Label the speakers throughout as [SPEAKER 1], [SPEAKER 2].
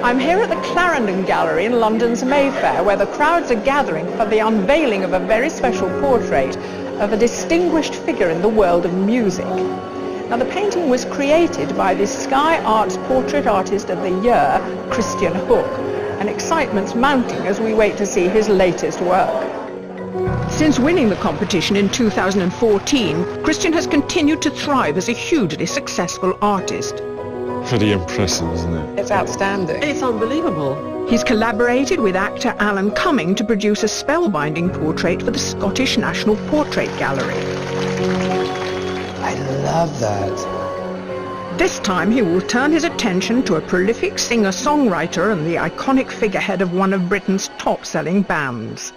[SPEAKER 1] I'm here at the Clarendon Gallery in London's Mayfair, where the crowds are gathering for the unveiling of a very special portrait of a distinguished figure in the world of music. Now, the painting was created by the Sky Arts Portrait Artist of the Year, Christian Hook, and excitement's mounting as we wait to see his latest work. Since winning the competition in 2014, Christian has continued to thrive as a hugely successful artist.
[SPEAKER 2] Pretty impressive, isn't it?
[SPEAKER 3] It's outstanding. It's unbelievable.
[SPEAKER 1] He's collaborated with actor Alan Cumming to produce a spellbinding portrait for the Scottish National Portrait Gallery.
[SPEAKER 3] I love that.
[SPEAKER 1] This time he will turn his attention to a prolific singer-songwriter and the iconic figurehead of one of Britain's top-selling bands.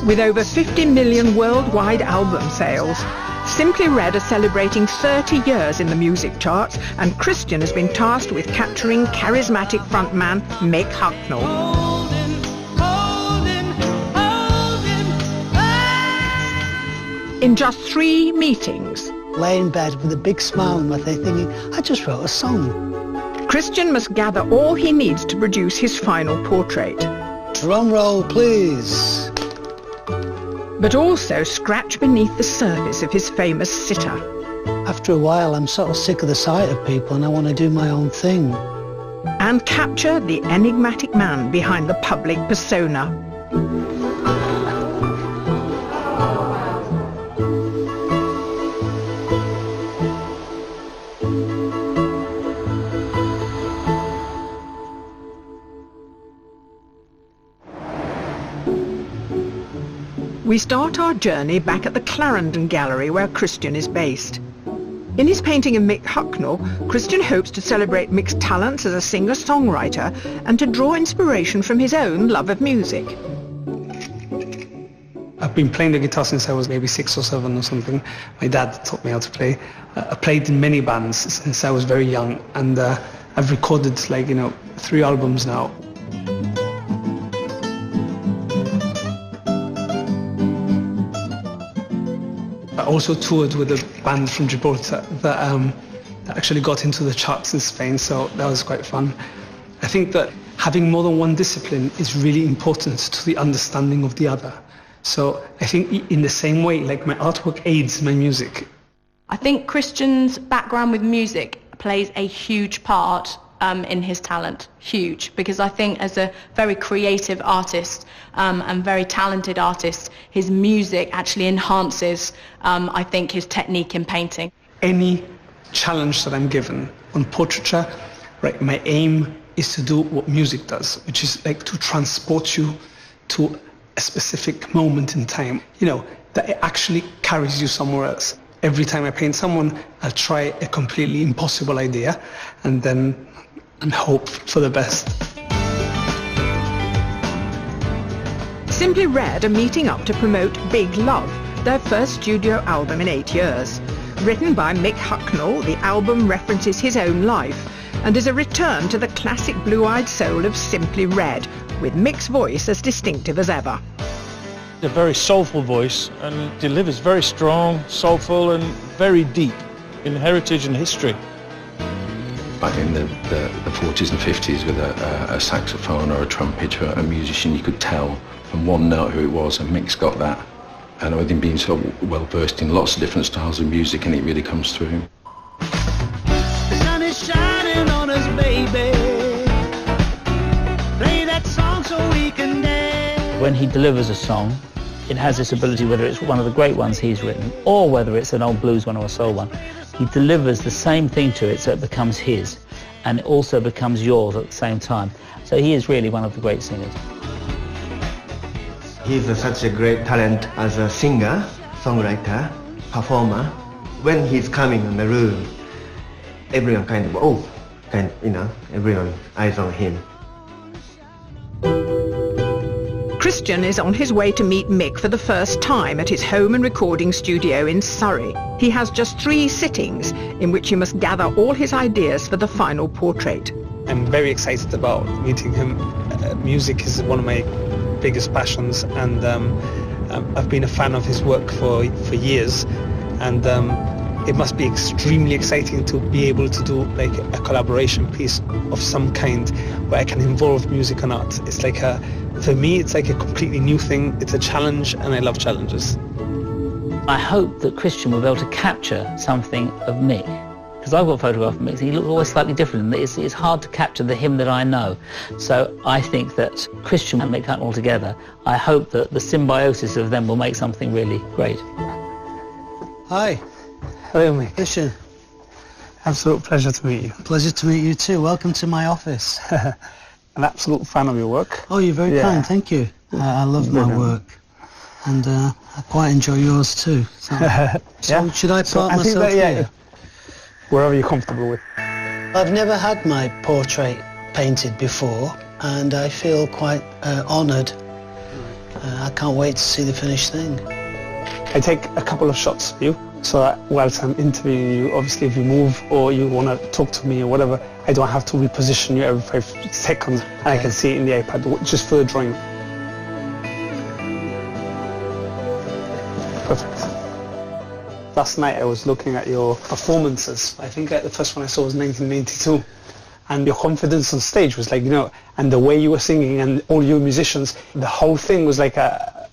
[SPEAKER 1] With over 50 million worldwide album sales, Simply Red are celebrating 30 years in the music charts, and Christian has been tasked with capturing charismatic frontman Mick Hucknall. In just 3 meetings,
[SPEAKER 4] lay in bed with a big smile on my face thinking, I just wrote a song.
[SPEAKER 1] Christian must gather all he needs to produce his final portrait.
[SPEAKER 4] Drum roll, please.
[SPEAKER 1] But also scratch beneath the surface of his famous sitter.
[SPEAKER 4] After a while, I'm sort of sick of the sight of people and I want to do my own thing.
[SPEAKER 1] And capture the enigmatic man behind the public persona. We start our journey back at the Clarendon Gallery where Christian is based. In his painting of Mick Hucknall, Christian hopes to celebrate Mick's talents as a singer-songwriter and to draw inspiration from his own love of music.
[SPEAKER 5] I've been playing the guitar since I was maybe 6 or 7 or something. My dad taught me how to play. I played in many bands since I was very young, and I've recorded 3 albums now. I also toured with a band from Gibraltar that actually got into the charts in Spain, so that was quite fun. I think that having more than one discipline is really important to the understanding of the other. So I think in the same way, like my artwork aids my music.
[SPEAKER 6] I think Christian's background with music plays a huge part in his talent, huge, because I think as a very creative artist and very talented artist, his music actually enhances, I think, his technique in painting.
[SPEAKER 5] Any challenge that I'm given on portraiture, right, my aim is to do what music does, which is like to transport you to a specific moment in time, that it actually carries you somewhere else. Every time I paint someone, I'll try a completely impossible idea and hope for the best.
[SPEAKER 1] Simply Red are meeting up to promote Big Love, their first studio album in 8 years. Written by Mick Hucknall, the album references his own life and is a return to the classic blue-eyed soul of Simply Red, with Mick's voice as distinctive as ever.
[SPEAKER 7] A very soulful voice, and delivers very strong, soulful and very deep in heritage and history.
[SPEAKER 8] Back in the 40s and 50s with a saxophone or a trumpet or a musician, you could tell from one note who it was, and Mick's got that. And with him being so well versed in lots of different styles of music, and it really comes through.
[SPEAKER 9] The sun is shining on us, baby. Play that song so we can dance.
[SPEAKER 10] When he delivers a song, it has this ability, whether it's one of the great ones he's written or whether it's an old blues one or a soul one, he delivers the same thing to it so it becomes his, and it also becomes yours at the same time. So he is really one of the great singers.
[SPEAKER 11] He's such a great talent as a singer, songwriter, performer. When he's coming in the room, everyone everyone eyes on him.
[SPEAKER 1] Christian is on his way to meet Mick for the first time at his home and recording studio in Surrey. He has just 3 sittings in which he must gather all his ideas for the final portrait.
[SPEAKER 5] I'm very excited about meeting him. Music is one of my biggest passions, and I've been a fan of his work for years, and it must be extremely exciting to be able to do like a collaboration piece of some kind where I can involve music and art. It's like for me, it's like a completely new thing. It's a challenge, and I love challenges.
[SPEAKER 10] I hope that Christian will be able to capture something of Mick, because I've got a photograph of Mick, and he looks always slightly different. It's hard to capture the him that I know. So I think that Christian and Mick Hucknall together, I hope that the symbiosis of them will make something really great.
[SPEAKER 4] Hi.
[SPEAKER 5] Hello, Mick.
[SPEAKER 4] Christian.
[SPEAKER 5] Absolute pleasure to meet you.
[SPEAKER 4] Pleasure to meet you too. Welcome to my office.
[SPEAKER 5] An absolute fan of your work.
[SPEAKER 4] Oh, you're very kind, thank you. I love my work, and I quite enjoy yours too. So should I part myself here?
[SPEAKER 5] Wherever you're comfortable with.
[SPEAKER 4] I've never had my portrait painted before, and I feel quite honoured. I can't wait to see the finished thing.
[SPEAKER 5] I take a couple of shots of you, so that whilst I'm interviewing you, obviously if you move or you want to talk to me or whatever, I don't have to reposition you every 5 seconds, and I can see it in the iPad just for the drawing. Perfect. Last night I was looking at your performances. I think the first one I saw was 1992. And your confidence on stage was like, and the way you were singing and all your musicians, the whole thing was like a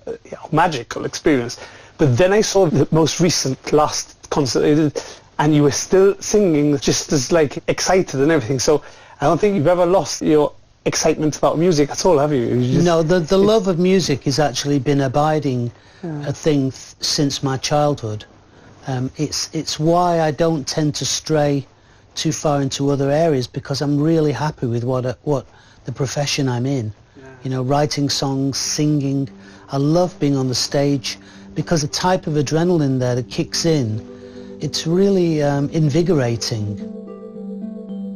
[SPEAKER 5] magical experience. But then I saw the most recent last concert you did, and you were still singing just as like excited and everything. So I don't think you've ever lost your excitement about music at all, have you?
[SPEAKER 4] No, the love of music has actually been abiding a thing since my childhood. It's why I don't tend to stray too far into other areas, because I'm really happy with what the profession I'm in. Writing songs, singing. I love being on the stage, because the type of adrenaline there that kicks in, it's really invigorating.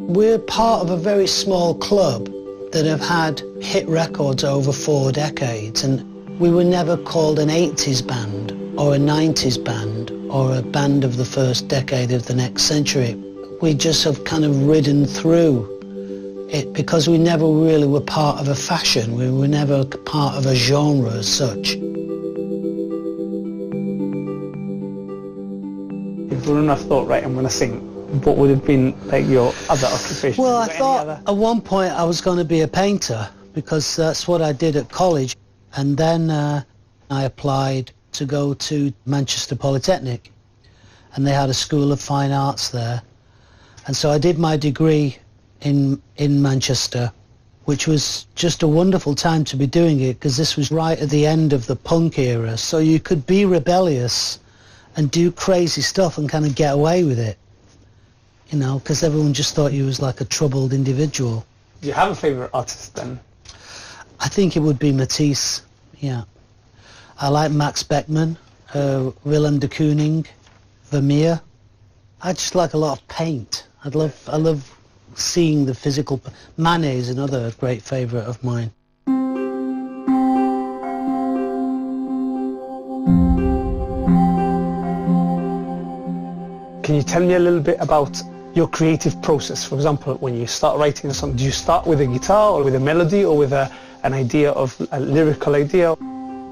[SPEAKER 4] We're part of a very small club that have had hit records over 4 decades, and we were never called an 80s band or a 90s band or a band of the first decade of the next century. We just have kind of ridden through it because we never really were part of a fashion. We were never part of a genre as such.
[SPEAKER 5] If you wouldn't have thought, right, I'm going to sing, what would have been like your other occupation?
[SPEAKER 4] Well, I thought at one point I was going to be a painter, because that's what I did at college. And then I applied to go to Manchester Polytechnic, and they had a School of Fine Arts there. And so I did my degree in Manchester, which was just a wonderful time to be doing it, because this was right at the end of the punk era. So you could be rebellious and do crazy stuff and kind of get away with it, because everyone just thought you was like a troubled individual.
[SPEAKER 5] Do you have a favourite artist then?
[SPEAKER 4] I think it would be Matisse, yeah. I like Max Beckmann, Willem de Kooning, Vermeer. I just like a lot of paint. I love seeing the physical. Manet is another great favourite of mine.
[SPEAKER 5] Can you tell me a little bit about your creative process? For example, when you start writing a song, do you start with a guitar or with a melody or with an idea of a lyrical idea?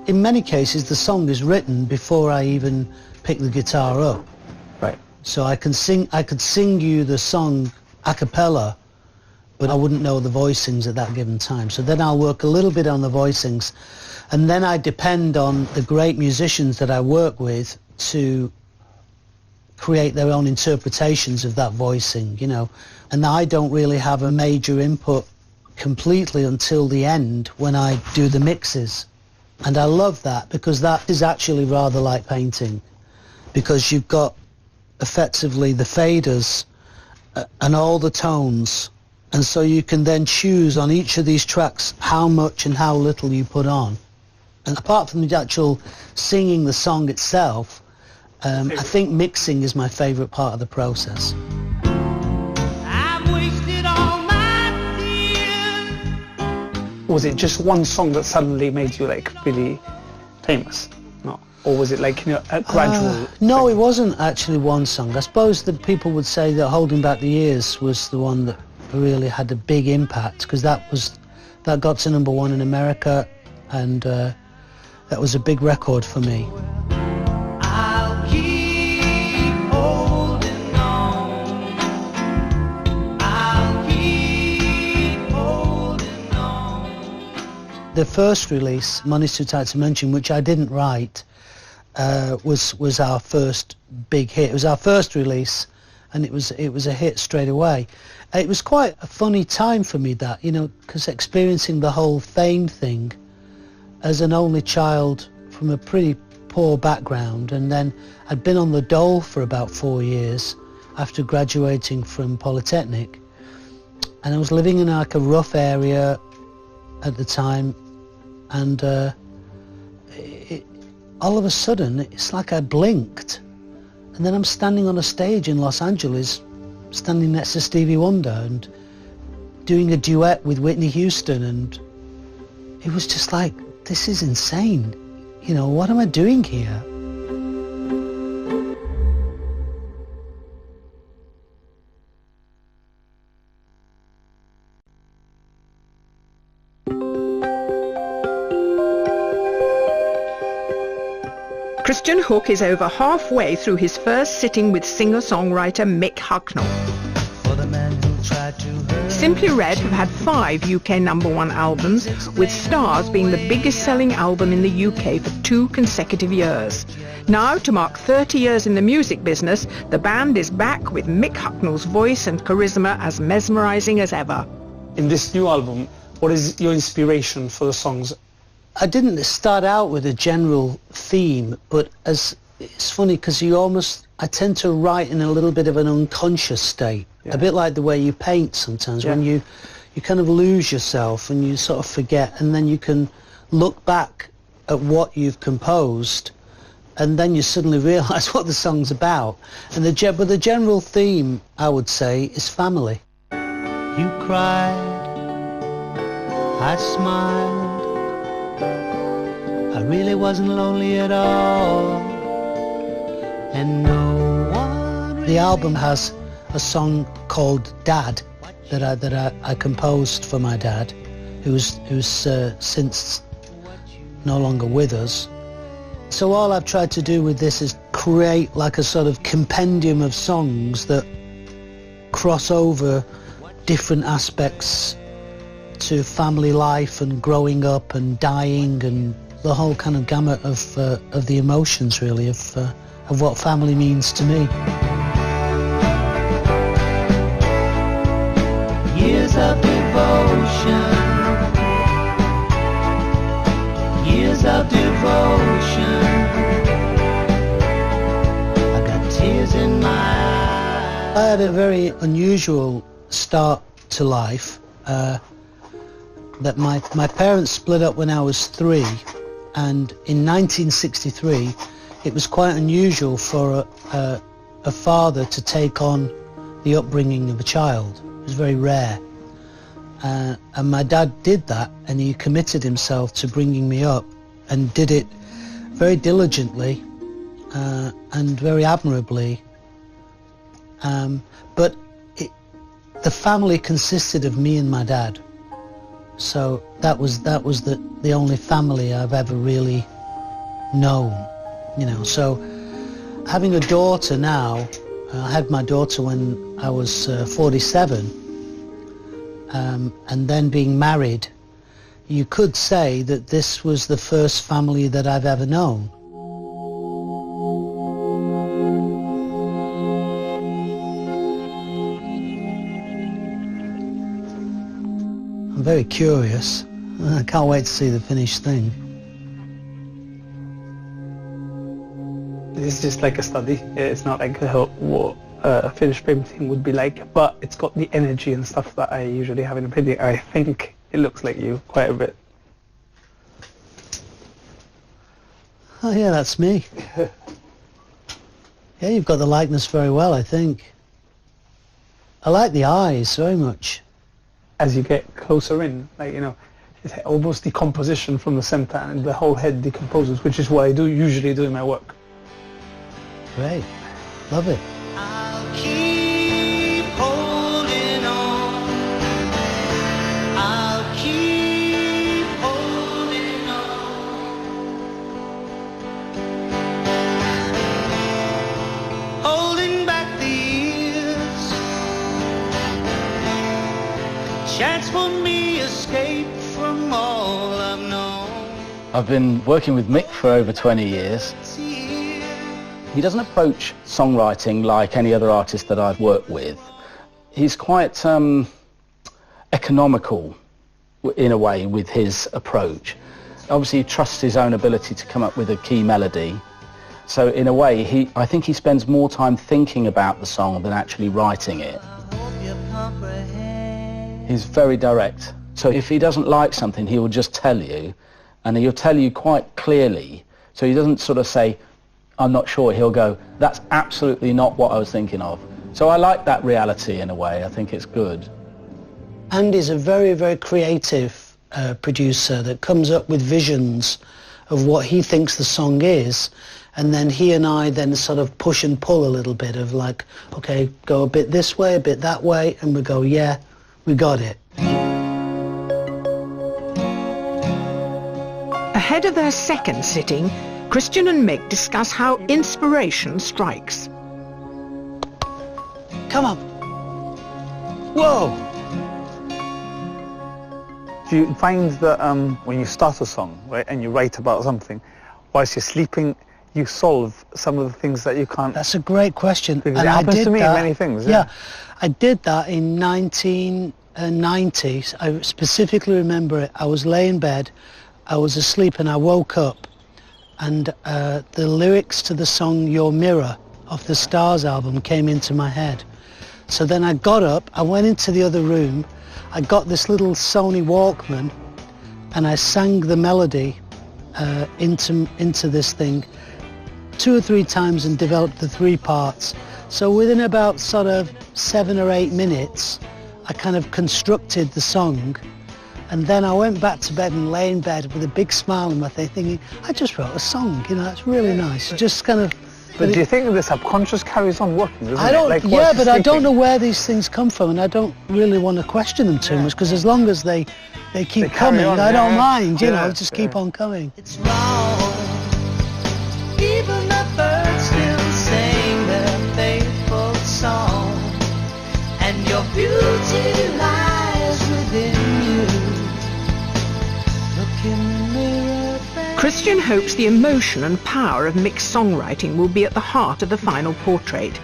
[SPEAKER 4] In many cases, the song is written before I even pick the guitar up.
[SPEAKER 5] Right.
[SPEAKER 4] So I could sing you the song a cappella, but I wouldn't know the voicings at that given time. So then I'll work a little bit on the voicings, and then I depend on the great musicians that I work with to create their own interpretations of that voicing, and I don't really have a major input completely until the end when I do the mixes. And I love that, because that is actually rather like painting, because you've got effectively the faders and all the tones, and so you can then choose on each of these tracks how much and how little you put on. And apart from the actual singing the song itself, I think mixing is my favourite part of the process.
[SPEAKER 5] Was it just one song that suddenly made you like really famous? No. Or was it like a gradual
[SPEAKER 4] No, it wasn't actually one song. I suppose that people would say that Holding Back the Years was the one that really had a big impact, because that got to #1 in America, and that was a big record for me.
[SPEAKER 9] I'll keep holding on. I'll keep holding on.
[SPEAKER 4] The first release, Money's Too Tight to Mention, which I didn't write, was our first big hit. It was our first release, and it was a hit straight away. It was quite a funny time for me, that, you know, because experiencing the whole fame thing as an only child from a pretty poor background, and then I'd been on the dole for about 4 years after graduating from Polytechnic, and I was living in like a rough area at the time, and all of a sudden it's like I blinked, and then I'm standing on a stage in Los Angeles, standing next to Stevie Wonder and doing a duet with Whitney Houston, and it was just like, this is insane. You know, what am I doing here?
[SPEAKER 1] Christian Hook is over halfway through his first sitting with singer-songwriter Mick Hucknall. Simply Red have had 5 UK #1 albums, with Stars being the biggest selling album in the UK for 2 consecutive years. Now, to mark 30 years in the music business, the band is back with Mick Hucknall's voice and charisma as mesmerising as ever.
[SPEAKER 5] In this new album, what is your inspiration for the songs?
[SPEAKER 4] I didn't start out with a general theme, but it's funny because I tend to write in a little bit of an unconscious state, a bit like the way you paint sometimes, when you kind of lose yourself and you sort of forget, and then you can look back at what you've composed, and then you suddenly realise what the song's about. And but the general theme, I would say, is family.
[SPEAKER 9] You cried, I smiled, I really wasn't lonely at all, and no one...
[SPEAKER 4] The album has a song called Dad that I composed for my dad, who's since no longer with us. So all I've tried to do with this is create like a sort of compendium of songs that cross over different aspects to family life and growing up and dying and the whole kind of gamut of the emotions, really, of what family means to me.
[SPEAKER 9] Years of devotion, years of devotion, I got tears in my eyes.
[SPEAKER 4] I had a very unusual start to life. That my parents split up when I was 3, and in 1963 it was quite unusual for a father to take on the upbringing of a child. It was very rare, and my dad did that, and he committed himself to bringing me up and did it very diligently and very admirably, but the family consisted of me and my dad. So that was the only family I've ever really known, you know. So having a daughter now, I had my daughter when I was 47, and then being married, you could say that this was the first family that I've ever known. I'm very curious. I can't wait to see the finished thing.
[SPEAKER 5] It's just like a study. It's not like what a finished painting would be like, but it's got the energy and stuff that I usually have in a painting. I think it looks like you quite a bit.
[SPEAKER 4] Oh yeah, that's me. Yeah, you've got the likeness very well, I think. I like the eyes very much.
[SPEAKER 5] As you get closer in, like, you know, it's almost decomposition from the center, and the whole head decomposes, which is what I usually do in my work.
[SPEAKER 4] Great. Love it.
[SPEAKER 9] I'll keep holding on. chance for me escape from all I've known.
[SPEAKER 10] I've been working with Mick for over 20 years. He doesn't approach songwriting like any other artist that I've worked with. He's quite economical in a way with his approach. Obviously he trusts his own ability to come up with a key melody. So in a way, I think he spends more time thinking about the song than actually writing it. He's very direct. So if he doesn't like something, he will just tell you, and he'll tell you quite clearly. So he doesn't sort of say, I'm not sure. He'll go, that's absolutely not what I was thinking of. So I like that reality in a way. I think it's good.
[SPEAKER 4] Andy's a very, very creative producer that comes up with visions of what he thinks the song is, and then he and I then sort of push and pull a little bit of like, okay, go a bit this way, a bit that way, and we go, yeah, we got it.
[SPEAKER 1] Ahead of their second sitting, Christian and Mick discuss how inspiration strikes.
[SPEAKER 4] Come on. Whoa!
[SPEAKER 12] Do you find that when you start a song, right, and you write about something, whilst you're sleeping, you solve some of the things that you can't?
[SPEAKER 4] That's a great question.
[SPEAKER 12] Because it happens to me in many things.
[SPEAKER 4] Yeah, I did that in 1990. I specifically remember it. I was laying in bed, I was asleep, and I woke up, and the lyrics to the song Your Mirror off the Stars album came into my head. So then I got up, I went into the other room, I got this little Sony Walkman, and I sang the melody into this thing 2 or 3 times and developed the 3 parts. So within about sort of 7 or 8 minutes, I kind of constructed the song, and then I went back to bed and lay in bed with a big smile on my face, thinking, I just wrote a song, you know, that's really nice. Just kind of.
[SPEAKER 12] But do you think the subconscious carries on working, doesn't
[SPEAKER 4] I don't,
[SPEAKER 12] it? Like,
[SPEAKER 4] yeah, but I don't know where these things come from, and I don't really want to question them too much, because as long as they keep coming,
[SPEAKER 12] on,
[SPEAKER 4] I don't mind, you
[SPEAKER 12] yeah,
[SPEAKER 4] know, just keep on coming.
[SPEAKER 9] It's wrong. Even the birds still sing their faithful song, and your beauty lies within you. Look in the mirror.
[SPEAKER 1] Christian hopes the emotion and power of Mick's songwriting will be at the heart of the final portrait.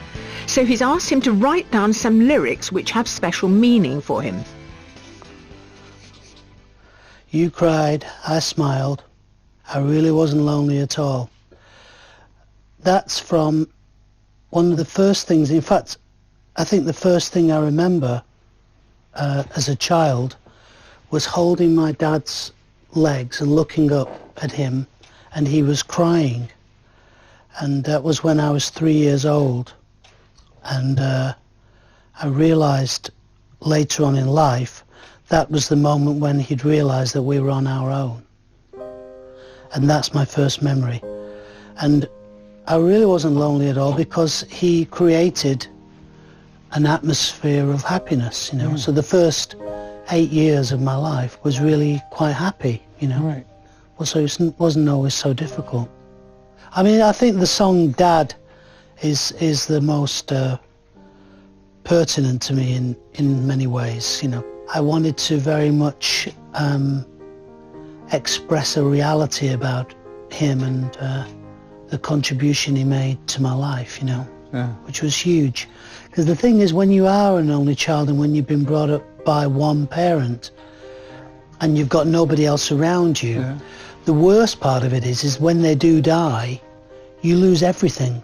[SPEAKER 1] So he's asked him to write down some lyrics which have special meaning for him.
[SPEAKER 4] You cried, I smiled, I really wasn't lonely at all. That's from one of the first things, in fact, I think the first thing I remember as a child was holding my dad's legs and looking up at him, and he was crying, and that was when I was 3 years old, and I realized later on in life that was the moment when he'd realized that we were on our own, and that's my first memory. And I really wasn't lonely at all, because he created an atmosphere of happiness, you know. So the first 8 years of my life was really quite happy, you know.
[SPEAKER 12] Right.
[SPEAKER 4] Well, so it wasn't always so difficult. I mean, I think the song Dad is the most pertinent to me in many ways, you know. I wanted to very much express a reality about him and the contribution he made to my life, you know, which was huge. Because the thing is, when you are an only child and when you've been brought up by one parent and you've got nobody else around you, the worst part of it is when they do die, you lose everything.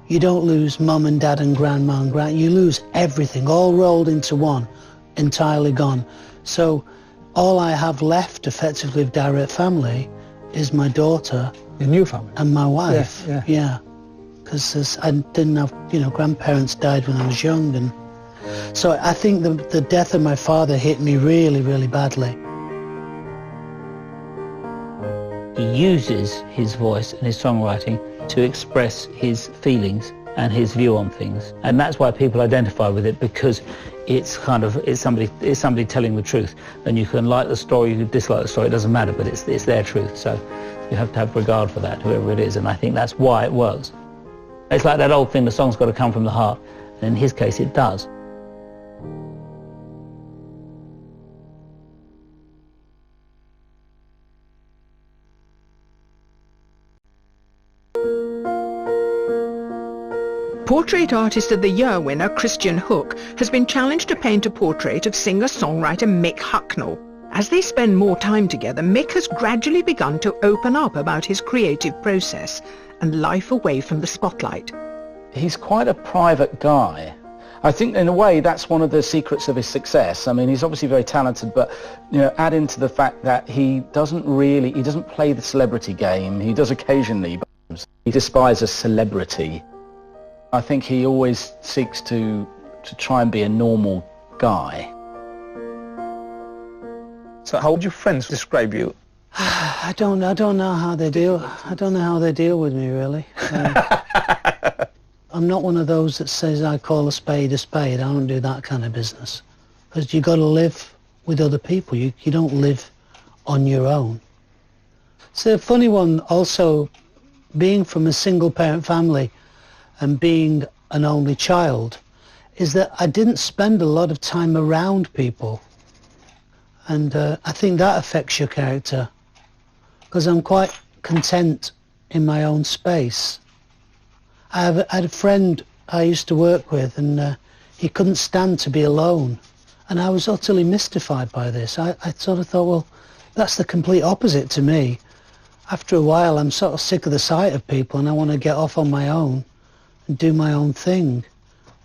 [SPEAKER 4] You don't lose mum and dad and grandma and you lose everything, all rolled into one, entirely gone. So all I have left effectively of direct family is my daughter.
[SPEAKER 12] Your new family?
[SPEAKER 4] And my wife,
[SPEAKER 12] yeah.
[SPEAKER 4] Because I didn't have, you know, grandparents died when I was young, and so I think the death of my father hit me really, really badly.
[SPEAKER 10] He uses his voice and his songwriting to express his feelings and his view on things, and that's why people identify with it, because it's somebody telling the truth. And you can like the story, you can dislike the story, it doesn't matter, but it's their truth. So you have to have regard for that, whoever it is, and I think that's why it works. It's like that old thing, the song's got to come from the heart, and in his case it does.
[SPEAKER 1] Portrait Artist of the Year winner Christian Hook has been challenged to paint a portrait of singer-songwriter Mick Hucknall. As they spend more time together, Mick has gradually begun to open up about his creative process and life away from the spotlight.
[SPEAKER 13] He's quite a private guy. I think in a way that's one of the secrets of his success. I mean, he's obviously very talented, but add into the fact that he doesn't play the celebrity game. He does occasionally, but he despises celebrity. I think he always seeks to try and be a normal guy.
[SPEAKER 12] So how would your friends describe you?
[SPEAKER 4] I don't know how they deal. I don't know how they deal with me, really. I'm not one of those that says I call a spade a spade. I don't do that kind of business. Because you got to live with other people. You don't live on your own. It's a funny one also, being from a single parent family and being an only child, is that I didn't spend a lot of time around people. And I think that affects your character. Because I'm quite content in my own space. I had a friend I used to work with, and he couldn't stand to be alone. And I was utterly mystified by this. I sort of thought, well, that's the complete opposite to me. After a while, I'm sort of sick of the sight of people, and I want to get off on my own and do my own thing.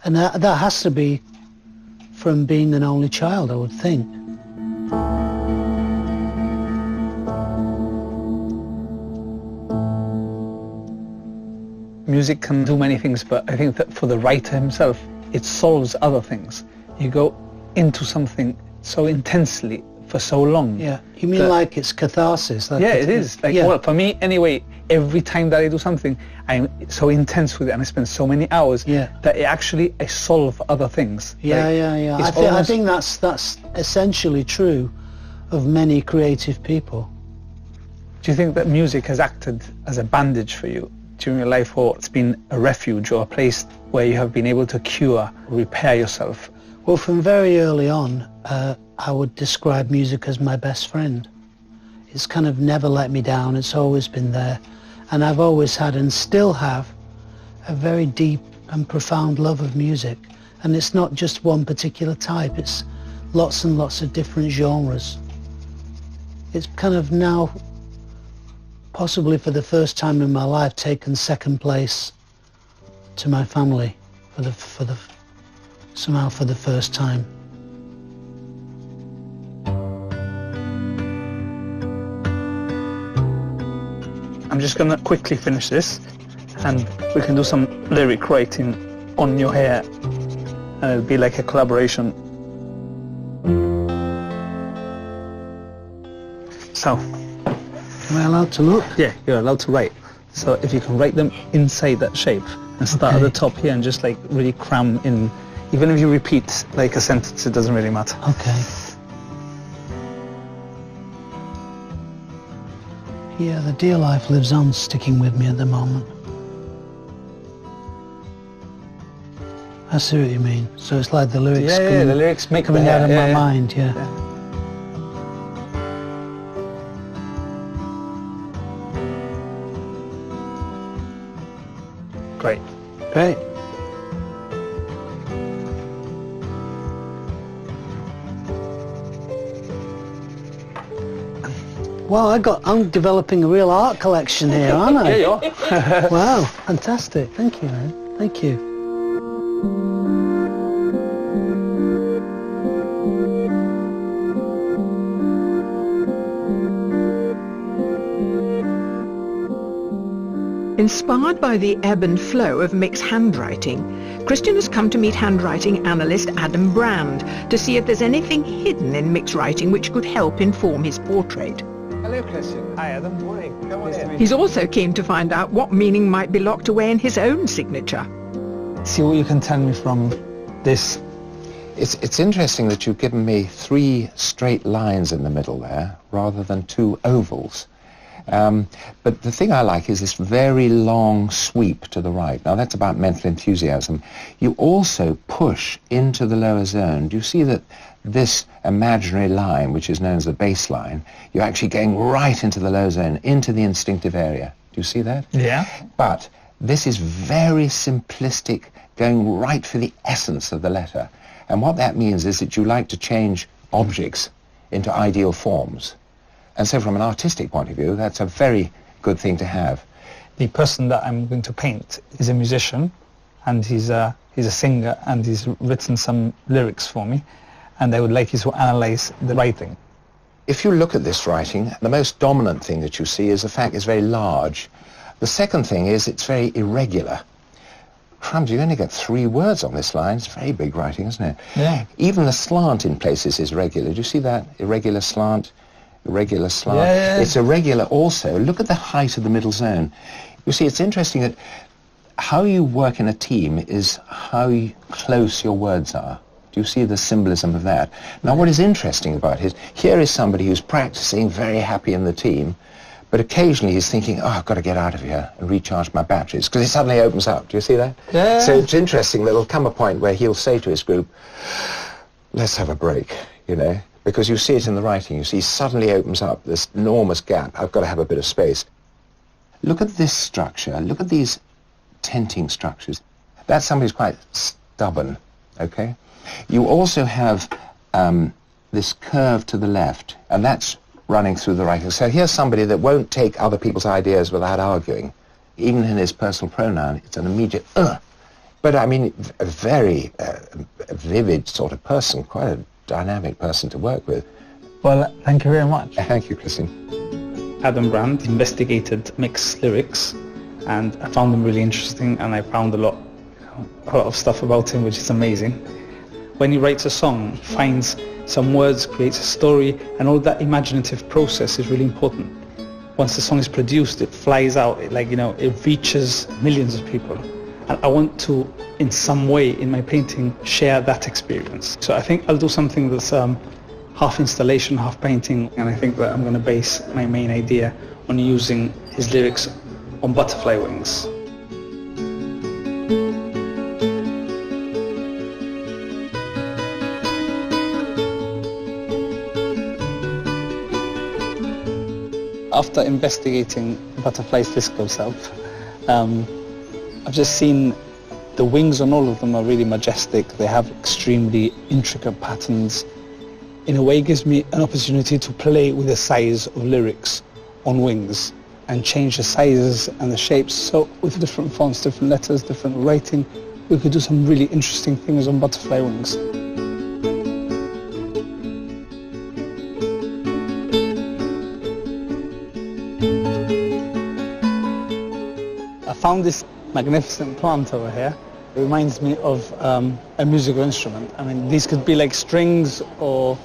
[SPEAKER 4] And that has to be from being an only child, I would think.
[SPEAKER 12] Music can do many things, but I think that for the writer himself, it solves other things. You go into something so intensely for so long.
[SPEAKER 4] Yeah, you mean like it's catharsis? Like
[SPEAKER 12] yeah, it is. Like, well, for me, anyway, every time that I do something, I'm so intense with it, and I spend so many hours that I solve other things.
[SPEAKER 4] Yeah. I think that's essentially true of many creative people.
[SPEAKER 12] Do you think that music has acted as a bandage for you during your life, or it's been a refuge or a place where you have been able to cure, repair yourself?
[SPEAKER 4] Well, from very early on, I would describe music as my best friend. It's kind of never let me down. It's always been there. And I've always had, and still have, a very deep and profound love of music. And it's not just one particular type. It's lots and lots of different genres. It's kind of now, possibly for the first time in my life, taken second place to my family somehow for the first time.
[SPEAKER 12] I'm just gonna quickly finish this, and we can do some lyric writing on your hair, and it'll be like a collaboration. So,
[SPEAKER 4] am I allowed to look?
[SPEAKER 12] Yeah, you're allowed to write. So if you can write them inside that shape and start at the top here and just like really cram in, even if you repeat like a sentence, it doesn't really matter.
[SPEAKER 4] Okay. Yeah, the dear life lives on, sticking with me at the moment. I see what you mean. So it's like the lyrics
[SPEAKER 12] the lyrics make
[SPEAKER 4] coming out of my mind, yeah.
[SPEAKER 12] Great.
[SPEAKER 4] Great. Wow, I'm developing a real art collection here, aren't I?
[SPEAKER 12] Yeah, you are.
[SPEAKER 4] Wow, fantastic. Thank you, man. Thank you.
[SPEAKER 1] Inspired by the ebb and flow of Mick's handwriting, Christian has come to meet handwriting analyst Adam Brand to see if there's anything hidden in Mick's writing which could help inform his portrait.
[SPEAKER 12] Hello, Christian. Hi, Adam. Morning. Come on in.
[SPEAKER 1] He's also keen to find out what meaning might be locked away in his own signature.
[SPEAKER 12] See what you can tell me from this.
[SPEAKER 14] It's interesting that you've given me 3 straight lines in the middle there, rather than 2 ovals. But the thing I like is this very long sweep to the right. Now that's about mental enthusiasm. You also push into the lower zone. Do you see that this imaginary line, which is known as the bass line, you're actually going right into the low zone, into the instinctive area? Do you see that?
[SPEAKER 12] Yeah.
[SPEAKER 14] But This is very simplistic, going right for the essence of the letter. And what that means is that you like to change objects into ideal forms. And so from an artistic point of view, that's a very good thing to have.
[SPEAKER 12] The person that I'm going to paint is a musician, and he's a singer, and he's written some lyrics for me, and I would like you to analyze the writing.
[SPEAKER 14] If you look at this writing, the most dominant thing that you see is the fact it's very large. The second thing is it's very irregular. Crumbs, you only get 3 words on this line. It's very big writing, isn't it?
[SPEAKER 12] Yeah.
[SPEAKER 14] Even the slant in places is regular. Do you see that? Irregular slant, irregular slant.
[SPEAKER 12] Yeah.
[SPEAKER 14] It's irregular also. Look at the height of the middle zone. You see, it's interesting that how you work in a team is how close your words are. Do you see the symbolism of that? Now, what is interesting about it, here is somebody who's practicing, very happy in the team, but occasionally he's thinking, oh, I've got to get out of here and recharge my batteries, because it suddenly opens up. Do you see that?
[SPEAKER 12] Yeah.
[SPEAKER 14] So it's interesting that there'll come a point where he'll say to his group, let's have a break, you know, because you see it in the writing. You see, suddenly opens up this enormous gap. I've got to have a bit of space. Look at this structure. Look at these tenting structures. That's somebody who's quite stubborn, okay? You also have this curve to the left, and that's running through the writing. So here's somebody that won't take other people's ideas without arguing. Even in his personal pronoun, it's an immediate But I mean, a very vivid sort of person, quite a dynamic person to work with.
[SPEAKER 12] Well, thank you very much.
[SPEAKER 14] Thank you, Christine.
[SPEAKER 12] Adam Brandt investigated Mick's lyrics, and I found them really interesting, and I found a lot of stuff about him, which is amazing. When he writes a song, he finds some words, creates a story, and all that imaginative process is really important. Once the song is produced, it flies out, it reaches millions of people. And I want to, in some way, in my painting, share that experience. So I think I'll do something that's half installation, half painting, and I think that I'm going to base my main idea on using his lyrics on butterfly wings. After investigating Butterfly's disco self, I've just seen the wings on all of them are really majestic. They have extremely intricate patterns. In a way, it gives me an opportunity to play with the size of lyrics on wings and change the sizes and the shapes. So with different fonts, different letters, different writing, we could do some really interesting things on butterfly wings. I found this magnificent plant over here. It reminds me of a musical instrument. I mean, these could be like strings, or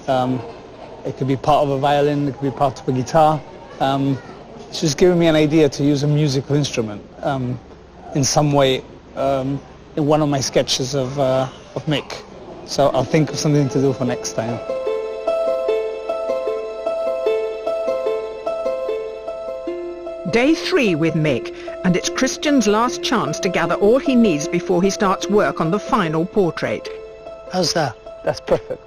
[SPEAKER 12] it could be part of a violin, it could be part of a guitar. It's just giving me an idea to use a musical instrument in some way in one of my sketches of Mick. So I'll think of something to do for next time.
[SPEAKER 1] Day 3 with Mick, and it's Christian's last chance to gather all he needs before he starts work on the final portrait.
[SPEAKER 4] How's that?
[SPEAKER 12] That's perfect.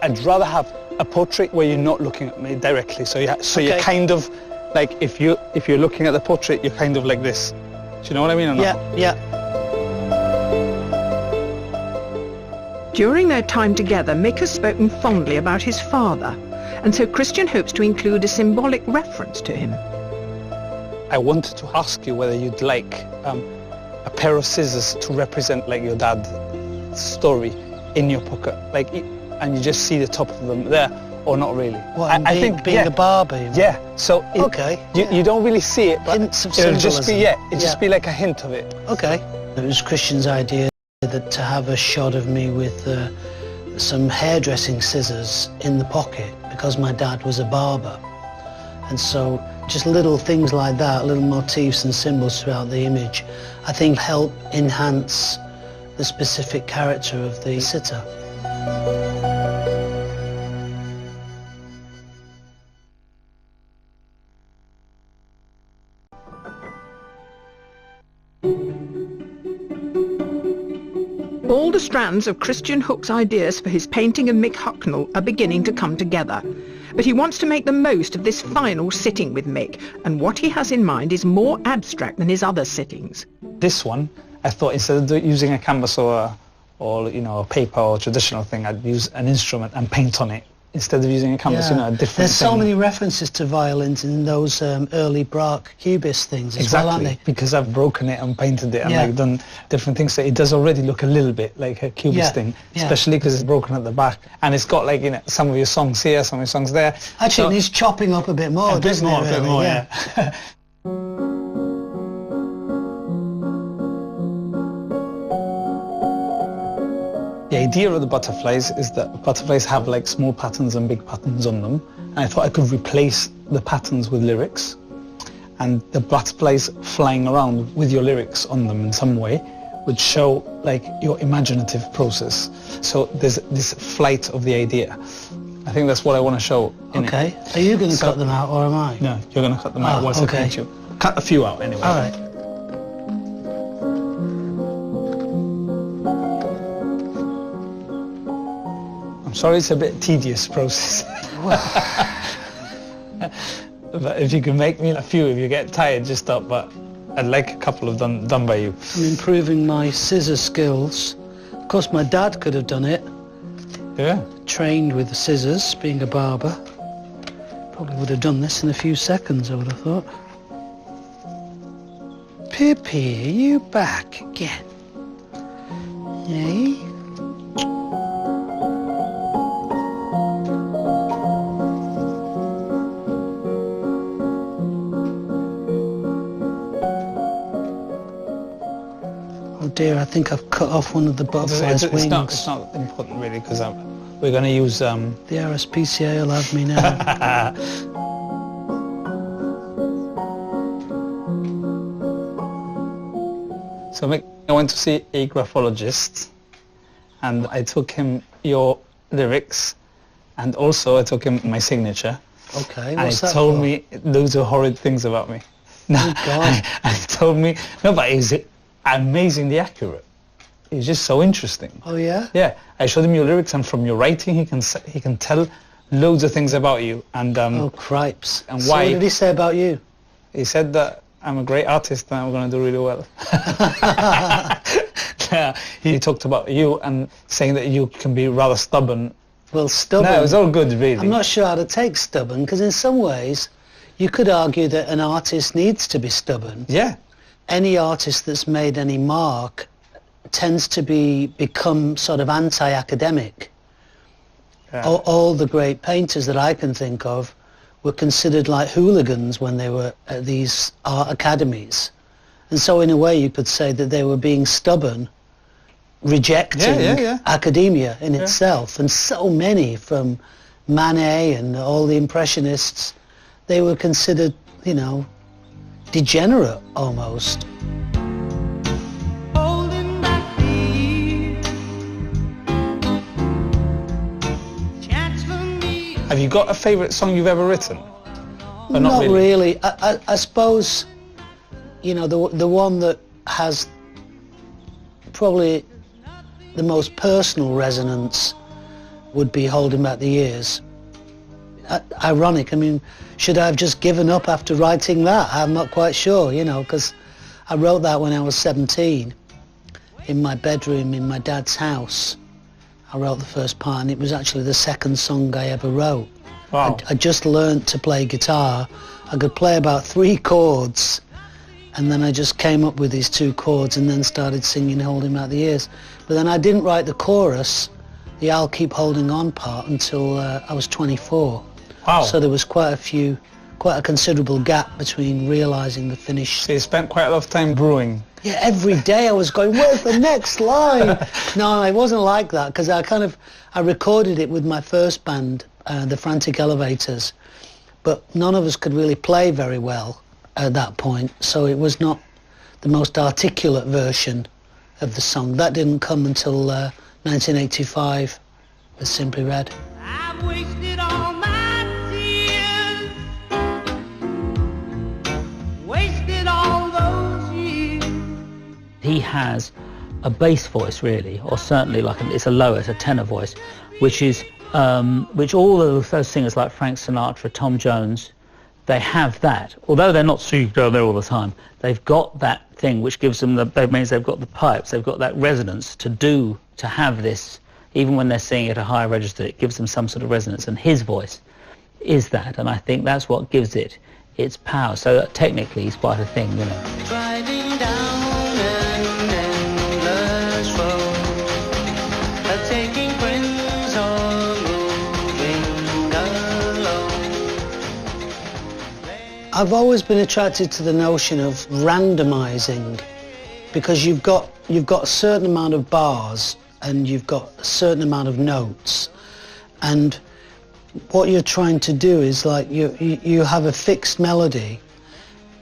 [SPEAKER 12] I'd rather have a portrait where you're not looking at me directly, so you're kind of like, if you're looking at the portrait, you're kind of like this. Do you know what I mean or not?
[SPEAKER 4] Yeah.
[SPEAKER 1] During their time together, Mick has spoken fondly about his father, and so Christian hopes to include a symbolic reference to him.
[SPEAKER 12] I wanted to ask you whether you'd like a pair of scissors to represent like your dad's story in your pocket, like, and you just see the top of them there, or not really.
[SPEAKER 4] What, I think being a barber?
[SPEAKER 12] Yeah. So you don't really see it, but
[SPEAKER 4] hints of
[SPEAKER 12] it'll just be
[SPEAKER 4] symbolism.
[SPEAKER 12] just be like a hint of it.
[SPEAKER 4] Okay. It was Christian's idea that to have a shot of me with some hairdressing scissors in the pocket, because my dad was a barber. And so just little things like that, little motifs and symbols throughout the image, I think help enhance the specific character of the sitter.
[SPEAKER 1] All the strands of Christian Hook's ideas for his painting of Mick Hucknall are beginning to come together. But he wants to make the most of this final sitting with Mick, and what he has in mind is more abstract than his other sittings.
[SPEAKER 12] This one, I thought instead of using a canvas or you know, a paper or traditional thing, I'd use an instrument and paint on it instead of using a canvas, you know, a different
[SPEAKER 4] There's so
[SPEAKER 12] thing.
[SPEAKER 4] many references to violins in those early Braque Cubist things as well, aren't they?
[SPEAKER 12] Because I've broken it and painted it and like done different things, so it does already look a little bit like a Cubist thing, especially because it's broken at the back, and it's got, like, you know, some of your songs here, some of your songs there.
[SPEAKER 4] Actually,
[SPEAKER 12] so,
[SPEAKER 4] it needs chopping up a bit more, doesn't it?
[SPEAKER 12] A bit more,
[SPEAKER 4] yeah.
[SPEAKER 12] The idea of the butterflies is that butterflies have like small patterns and big patterns on them, and I thought I could replace the patterns with lyrics, and the butterflies flying around with your lyrics on them in some way would show like your imaginative process. So there's this flight of the idea. I think that's what I want to show in it.
[SPEAKER 4] Okay. Are you going to cut them out, or am I?
[SPEAKER 12] No, you're going to cut them out once I paint you. Cut a few out anyway.
[SPEAKER 4] All right.
[SPEAKER 12] I'm sorry, it's a bit tedious process. But if you can make me a few, if you get tired, just stop. But I'd like a couple of done by you.
[SPEAKER 4] I'm improving my scissor skills. Of course, my dad could have done it.
[SPEAKER 12] Yeah.
[SPEAKER 4] Trained with the scissors, being a barber. Probably would have done this in a few seconds, I would have thought. Pippi, are you back again? Eh? Oh dear, I think I've cut off one of the butterfly's wings.
[SPEAKER 12] It's not important really, because we're going to use...
[SPEAKER 4] The RSPCA will have me now.
[SPEAKER 12] So I went to see a graphologist, and I took him your lyrics, and also I took him my signature.
[SPEAKER 4] Okay,
[SPEAKER 12] and
[SPEAKER 4] what's
[SPEAKER 12] he
[SPEAKER 4] that
[SPEAKER 12] told
[SPEAKER 4] for?
[SPEAKER 12] me those are horrid things about me.
[SPEAKER 4] Oh God.
[SPEAKER 12] And he told me, no, but he's amazingly accurate. It's just so interesting.
[SPEAKER 4] Oh yeah?
[SPEAKER 12] Yeah, I showed him your lyrics, and from your writing he can tell loads of things about you. And
[SPEAKER 4] oh cripes.
[SPEAKER 12] And
[SPEAKER 4] so
[SPEAKER 12] why?
[SPEAKER 4] What did he say about you?
[SPEAKER 12] He said that I'm a great artist and I'm going to do really well. He talked about you and saying that you can be rather stubborn.
[SPEAKER 4] Well, stubborn...
[SPEAKER 12] No, it was all good, really.
[SPEAKER 4] I'm not sure how to take stubborn, because in some ways you could argue that an artist needs to be stubborn.
[SPEAKER 12] Yeah.
[SPEAKER 4] Any artist that's made any mark tends to become sort of anti-academic.
[SPEAKER 12] Yeah.
[SPEAKER 4] All the great painters that I can think of were considered like hooligans when they were at these art academies. And so in a way you could say that they were being stubborn, rejecting academia in itself. And so many, from Manet and all the Impressionists, they were considered, you know, degenerate almost.
[SPEAKER 12] Have you got a favourite song you've ever written? Or
[SPEAKER 4] not really. I suppose, you know, the one that has probably the most personal resonance would be Holding Back the Years. Ironic, I mean, should I have just given up after writing that? I'm not quite sure, you know, because I wrote that when I was 17 in my bedroom in my dad's house. I wrote the first part, and it was actually the second song I ever wrote.
[SPEAKER 12] Wow.
[SPEAKER 4] I just learnt to play guitar. I could play about 3 chords, and then I just came up with these 2 chords and then started singing Holding Back the Years. But then I didn't write the chorus, the I'll Keep Holding On part, until I was 24.
[SPEAKER 12] Wow.
[SPEAKER 4] So there was quite a considerable gap between realising the finish.
[SPEAKER 12] So you spent quite a lot of time brewing.
[SPEAKER 4] Yeah, every day I was going, where's the next line? No, it wasn't like that, because I recorded it with my first band, the Frantic Elevators, but none of us could really play very well at that point, so it was not the most articulate version of the song. That didn't come until 1985 with Simply Red.
[SPEAKER 9] I've wasted all my tears, wasted all those years.
[SPEAKER 10] He has a bass voice, really, or certainly it's a tenor voice, which is which all of those singers like Frank Sinatra, Tom Jones, they have that. Although they're not singing down there all the time, they've got that thing which gives them that means they've got the pipes, they've got that resonance to have this, even when they're singing at a higher register, it gives them some sort of resonance, and his voice is that, and I think that's what gives it its power. So technically he's quite a thing, you know.
[SPEAKER 9] Driving down an endless road, taking friends or moving alone.
[SPEAKER 4] I've always been attracted to the notion of randomizing, because you've got a certain amount of bars and you've got a certain amount of notes, and what you're trying to do is, like, you have a fixed melody,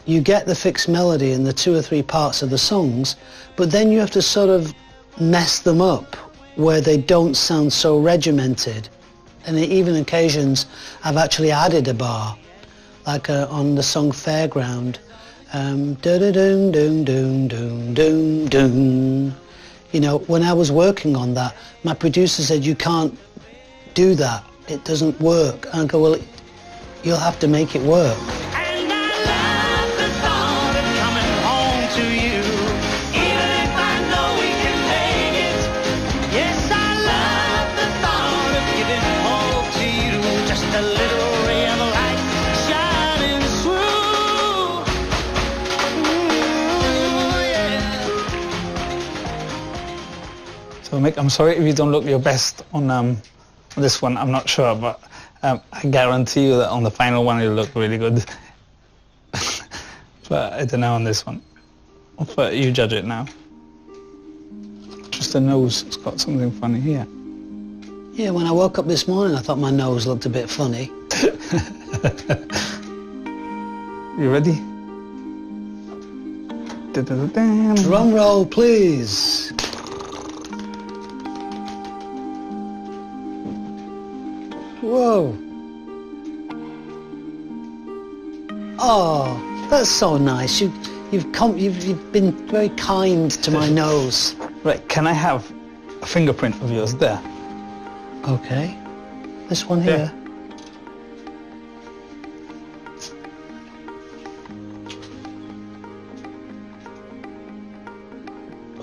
[SPEAKER 4] you get the fixed melody in the 2 or 3 parts of the songs, but then you have to sort of mess them up where they don't sound so regimented. And even occasions I've actually added a bar, like on the song Fairground, da-da-doom, doom, doom, doom, doom, doom. You know, when I was working on that, my producer said, you can't do that, it doesn't work. And I go, well, you'll have to make it work.
[SPEAKER 9] And I love the thought of coming home to you, even if I know we can make it. Yes, I love the thought of giving hope to you, just a little ray of light shining through.
[SPEAKER 5] Yeah. So Mick, I'm sorry if you don't look your best on this one. I'm not sure, but I guarantee you that on the final one you'll look really good. But I don't know on this one. But you judge it now. Just the nose, it's got something funny here.
[SPEAKER 4] Yeah, when I woke up this morning I thought my nose looked a bit funny.
[SPEAKER 5] You ready?
[SPEAKER 4] Drum roll, please. Whoa. Oh, that's so nice. You've been very kind to my nose.
[SPEAKER 5] Right, can I have a fingerprint of yours there?
[SPEAKER 4] Okay. This one here.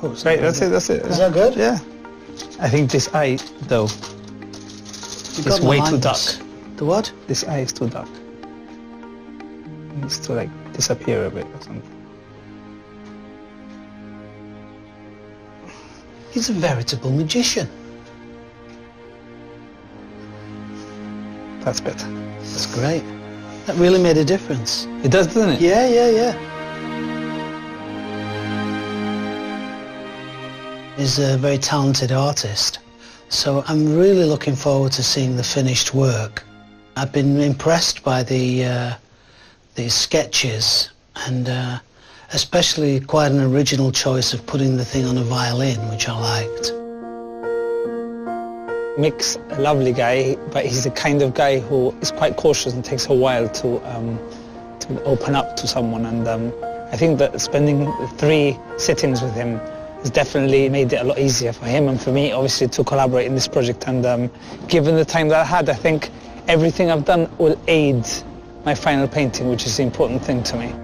[SPEAKER 5] Oh, right, that's it.
[SPEAKER 4] Is that good?
[SPEAKER 5] Yeah. I think this eye, though, it's way too dark.
[SPEAKER 4] The what?
[SPEAKER 5] This eye is too dark. It needs to, like, disappear a bit or something.
[SPEAKER 4] He's a veritable magician.
[SPEAKER 5] That's better.
[SPEAKER 4] That's great. That really made a difference.
[SPEAKER 5] It does, doesn't it?
[SPEAKER 4] Yeah, yeah, yeah. He's a very talented artist, so I'm really looking forward to seeing the finished work. I've been impressed by the sketches, and especially quite an original choice of putting the thing on a violin, which I liked.
[SPEAKER 5] Mick's a lovely guy, but he's the kind of guy who is quite cautious and takes a while to open up to someone, and I think that spending 3 sittings with him has definitely made it a lot easier for him and for me, obviously, to collaborate in this project. And given the time that I had, I think everything I've done will aid my final painting, which is the important thing to me.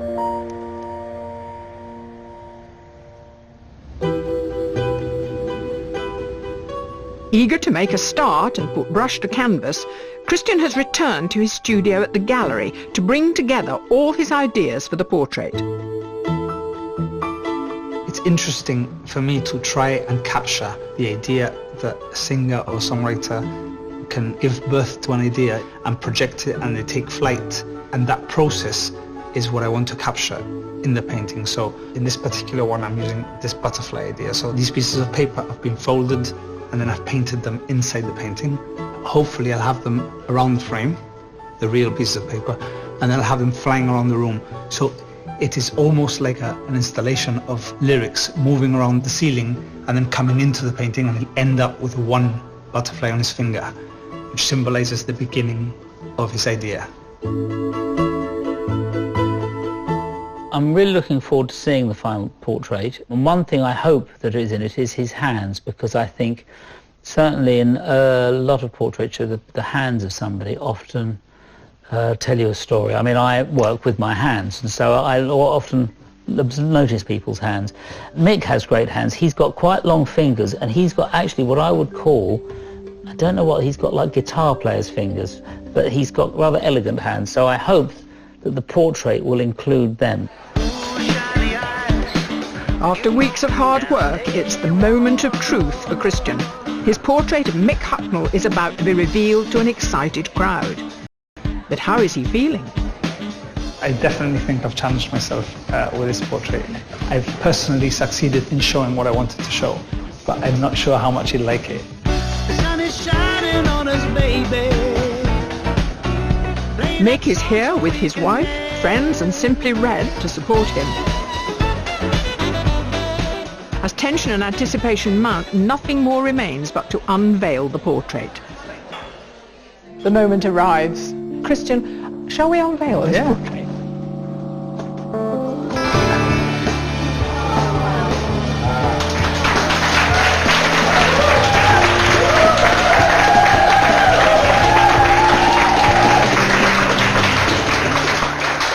[SPEAKER 1] Eager to make a start and put brush to canvas, Christian has returned to his studio at the gallery to bring together all his ideas for the portrait.
[SPEAKER 5] It's interesting for me to try and capture the idea that a singer or songwriter can give birth to an idea and project it, and they take flight, and that process is what I want to capture in the painting. So in this particular one I'm using this butterfly idea. So these pieces of paper have been folded and then I've painted them inside the painting. Hopefully I'll have them around the frame, the real pieces of paper, and I'll have them flying around the room. So it is almost like an installation of lyrics moving around the ceiling and then coming into the painting, and he'll end up with one butterfly on his finger, which symbolizes the beginning of his idea.
[SPEAKER 10] I'm really looking forward to seeing the final portrait. And one thing I hope that is in it is his hands, because I think Certainly in a lot of portraiture, the hands of somebody often tell you a story. I mean, I work with my hands, and so I often notice people's hands. Mick has great hands. He's got quite long fingers, and he's got actually what I would call, I don't know what, he's got like guitar player's fingers, but he's got rather elegant hands, so I hope that the portrait will include them.
[SPEAKER 1] After weeks of hard work, it's the moment of truth for Christian. His portrait of Mick Hucknall is about to be revealed to an excited crowd. But how is he feeling?
[SPEAKER 12] I definitely think I've challenged myself with this portrait. I've personally succeeded in showing what I wanted to show, but I'm not sure how much he'll like it.
[SPEAKER 9] The sun is shining on us, baby.
[SPEAKER 1] Mick is here with his wife, friends and Simply Red to support him. As tension and anticipation mount, nothing more remains but to unveil the portrait. The moment arrives. Christian, shall we unveil this portrait?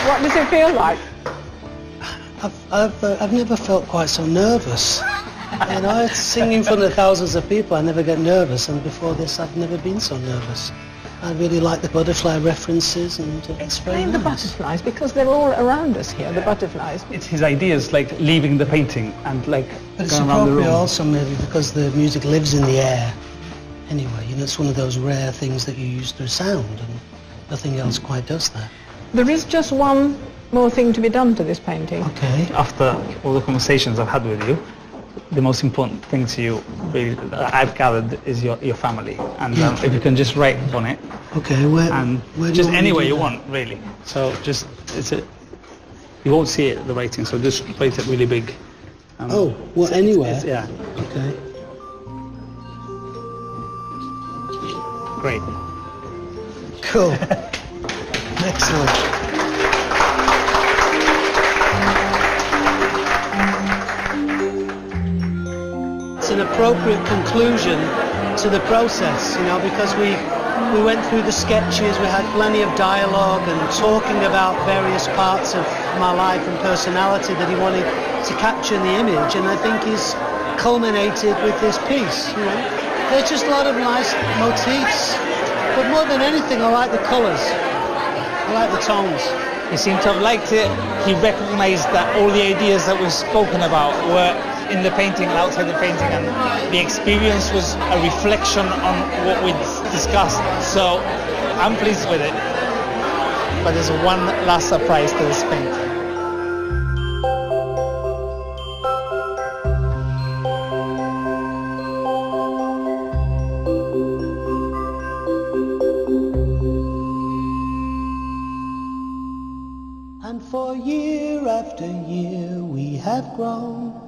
[SPEAKER 1] What does it feel like?
[SPEAKER 4] I've never felt quite so nervous. You know, singing in front of thousands of people, I never get nervous, and before this I've never been so nervous. I really like the butterfly references, and it's very nice.
[SPEAKER 1] The butterflies, because they're all around us here, the butterflies.
[SPEAKER 12] It's his ideas, like leaving the painting and like
[SPEAKER 4] But it's
[SPEAKER 12] going around the
[SPEAKER 4] appropriate
[SPEAKER 12] room.
[SPEAKER 4] also maybe because the music lives in the air. Anyway, you know, it's one of those rare things that you use through sound, and nothing else quite does that.
[SPEAKER 1] There is just one more thing to be done to this painting.
[SPEAKER 4] Okay.
[SPEAKER 12] After all the conversations I've had with you, the most important thing to you, really, that I've gathered, is your family. And if you can just write on it.
[SPEAKER 4] Okay, where
[SPEAKER 12] just anywhere you want, really. So just, you won't see it, the writing, so just write it really big.
[SPEAKER 4] Anywhere?
[SPEAKER 12] Yeah.
[SPEAKER 4] Okay.
[SPEAKER 12] Great.
[SPEAKER 4] Cool. Excellent. It's an appropriate conclusion to the process, you know, because we went through the sketches, we had plenty of dialogue and talking about various parts of my life and personality that he wanted to capture in the image, and I think he's culminated with this piece, you know. There's just a lot of nice motifs, but more than anything I like the colours, I like the tones.
[SPEAKER 15] He seemed to have liked it. He recognised that all the ideas that were spoken about were in the painting and outside the painting, and the experience was a reflection on what we discussed. So I'm pleased with it. But there's one last surprise to this painting.
[SPEAKER 4] And for year after year we have grown.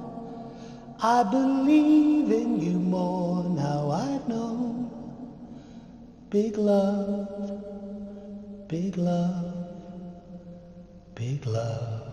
[SPEAKER 4] I believe in you more now I've known. Big love, big love, big love.